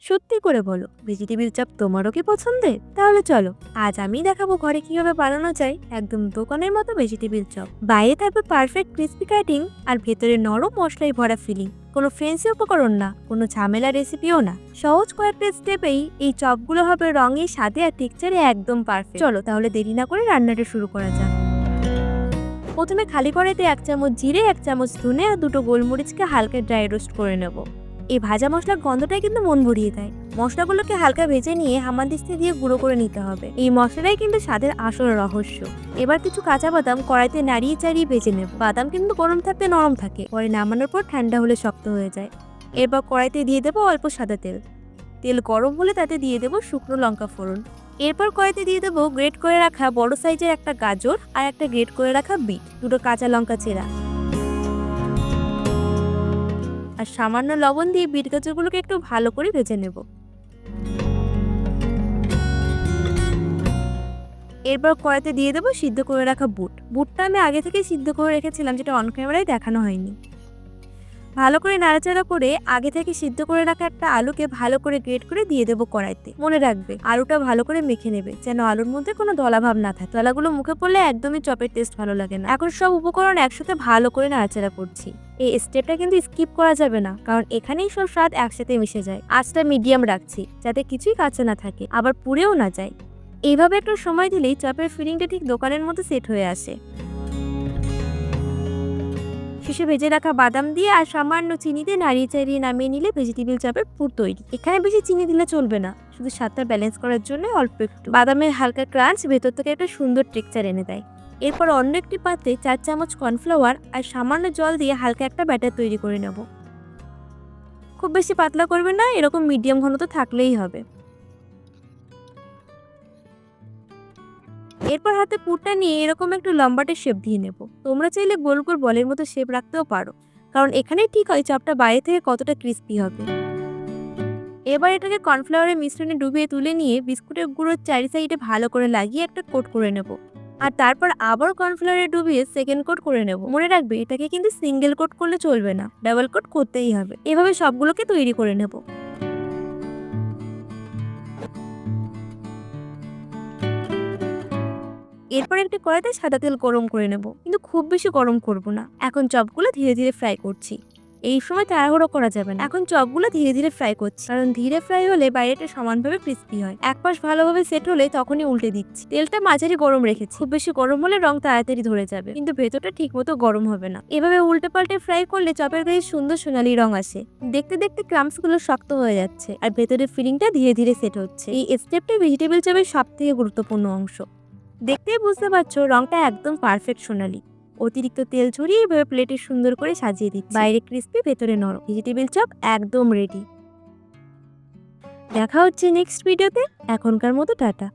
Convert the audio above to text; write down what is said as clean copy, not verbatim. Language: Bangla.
সত্যি করে বলো, ভেজিটেবিল চপ তোমারও কি পছন্দের? তাহলে চলো আজ আমি দেখাবো ঘরে কিভাবে বানানো যায় একদম দোকানের মতো ভেজিটেবিল চপ। বাইরে থাকবে পারফেক্ট ক্রিস্পি কাটিং আর ভেতরে নরম মশলায় ভরা ফিলিং। কোনো ফ্যান্সি উপকরণ না, কোনো ঝামেলা রেসিপিও না, সহজ কয়েকটা স্টেপেই এই চপগুলো হবে রঙে, স্বাদে আর টেক্সচারে একদম পারফেক্ট। চলো তাহলে দেরি না করে রান্নাটা শুরু করা যাক। প্রথমে খালি কড়াইতে 1 চামচ জিরে, 1 চামচ ধনে আর 2টো গোলমরিচকে হালকা ড্রাই রোস্ট করে নেব। এই ভাজা মশলার গন্ধটাই কিন্তু মন ভরিয়ে দেয়। মশলাগুলোকে হালকা ভেজে নিয়ে হামানদিস্তা দিয়ে গুঁড়ো করে নিতে হবে। এই মশলাটাই কিন্তু স্বাদের আসল রহস্য। এবার কিছু কাঁচা বাদাম কড়াইতে নাড়িয়ে চাড়িয়ে ভেজে নেব। বাদাম কিন্তু গরম থাকতে নরম থাকে, পরে নামানোর পর ঠান্ডা হলে শক্ত হয়ে যায়। এরপর কড়াইতে দিয়ে দেবো অল্প সাদা তেল। তেল গরম হলে তাতে দিয়ে দেবো শুকনো লঙ্কা ফোড়ন। এরপর কড়াইতে দিয়ে দেবো গ্রেট করে রাখা বড় সাইজের একটা গাজর আর একটা গ্রেট করে রাখা বিট, 2টো কাঁচা লঙ্কা চেরা আর সামান্য লবণ দিয়ে বিট গাজরগুলোকে একটু ভালো করে ভেজে নেব। এরপর কড়াইতে দিয়ে দেবো সিদ্ধ করে রাখা বুট। বুটটা আমি আগে থেকেই সিদ্ধ করে রেখেছিলাম, যেটা অন ক্যামেরায় দেখানো হয়নি। ভালো করে নাড়াচাড়া করে আগে থেকে সিদ্ধ করে রাখা একটা আলুকে ভালো করে গ্রেট করে দিয়ে দেবো কড়াইতে। মনে রাখবে আলুটা ভালো করে মেখে নেবে, যেন আলুর মধ্যে কোনো দলাভাব না থাকে। দলাগুলো মুখে পড়লে একদমই চপের টেস্ট ভালো লাগে না। এখন সব উপকরণ একসাথে ভালো করে নাড়াচাড়া করছি। এই স্টেপটা কিন্তু স্কিপ করা যাবে না, কারণ এখানেই সব স্বাদ একসাথে মিশে যায়। আঁচটা মিডিয়াম রাখছি, যাতে কিছুই কাঁচা না থাকে আবার পুড়েও না যায়। এইভাবে একটু সময় দিলেই চপের ফিলিংটা ঠিক দোকানের মতো সেট হয়ে আসে। শেষে ভেজে রাখা বাদাম দিয়ে আর সামান্য চিনি দিয়ে নাড়িয়ে চাড়িয়ে নামিয়ে নিলে ভেজিটেবিল চপের পুর তৈরি। এখানে বেশি চিনি দিলে চলবে না, শুধু স্বাদটা ব্যালেন্স করার জন্য অল্প একটু। বাদামের হালকা ক্রাঞ্চ ভেতর থেকে একটা সুন্দর টেক্সচার এনে দেয়। এরপর অন্য একটি পাত্রে 4 চামচ কর্নফ্লাওয়ার আর সামান্য জল দিয়ে হালকা একটা ব্যাটার তৈরি করে নেব। খুব বেশি পাতলা করবে না, এরকম মিডিয়াম ঘনত্ব থাকলেই হবে। এরপর হাতে পুরটা নিয়ে এরকম একটু লম্বাটে শেপ দিয়ে নেব। তোমরা চাইলে গোল গোল বলের মতো শেপ রাখতেও পারো, কারণ এখানেই ঠিক হয় চপটা বাইরে থেকে কতটা ক্রিস্পি হবে। এবার এটাকে কর্নফ্লাওয়ারের মিশ্রণে ডুবিয়ে তুলে নিয়ে বিস্কুটের গুঁড়োর চারি সাইডে ভালো করে লাগিয়ে একটা কোট করে নেব। আর তারপর আবার কর্নফ্লাওয়ারে ডুবিয়ে সেকেন্ড কোট করে নেব। মনে রাখবে এটাকে কিন্তু সিঙ্গেল কোট করলে চলবে না, ডাবল কোট করতেই হবে। এভাবে সবগুলোকে তৈরি করে নেব। এরপর একটি কড়াইতে সাদা তেল গরম করে নেব, কিন্তু খুব বেশি গরম করব না। এখন চপগুলো ধীরে ধীরে ফ্রাই করছি। এই সময় তাড়াহুড়ো করা যাবে না। এখন চপগুলো ধীরে ধীরে ফ্রাই করছি, কারণ ধীরে ফ্রাই হলে বাইরেটা সমানভাবে ক্রিস্পি হয়। এক পাশ ভালোভাবে সেট হলে তখনই উল্টে দিচ্ছি। তেলটা মাঝারি গরম রেখেছি, খুব বেশি গরম হলে রং তাড়াতাড়ি ধরে যাবে, কিন্তু ভেতরটা ঠিক মতো গরম হবে না। এভাবে উল্টে পাল্টে ফ্রাই করলে চপের গায়ে সুন্দর সোনালি রং আসে। দেখতে দেখতে ক্রাম্পস গুলো শক্ত হয়ে যাচ্ছে আর ভেতরের ফিলিংটা ধীরে ধীরে সেট হচ্ছে। এই স্টেপটা ভেজিটেবল চপের সব থেকে গুরুত্বপূর্ণ অংশ। দেখতেই বুঝতে পারছো রংটা একদম পারফেক্ট সোনালি। অতিরিক্ত তেল ছড়িয়ে এভাবে প্লেটে সুন্দর করে সাজিয়ে দিচ্ছি। বাইরে ক্রিস্পি, ভেতরে নরম, ভেজিটেবিল চপ একদম রেডি। দেখা হচ্ছে নেক্সট ভিডিওতে। এখনকার মতো টাটা।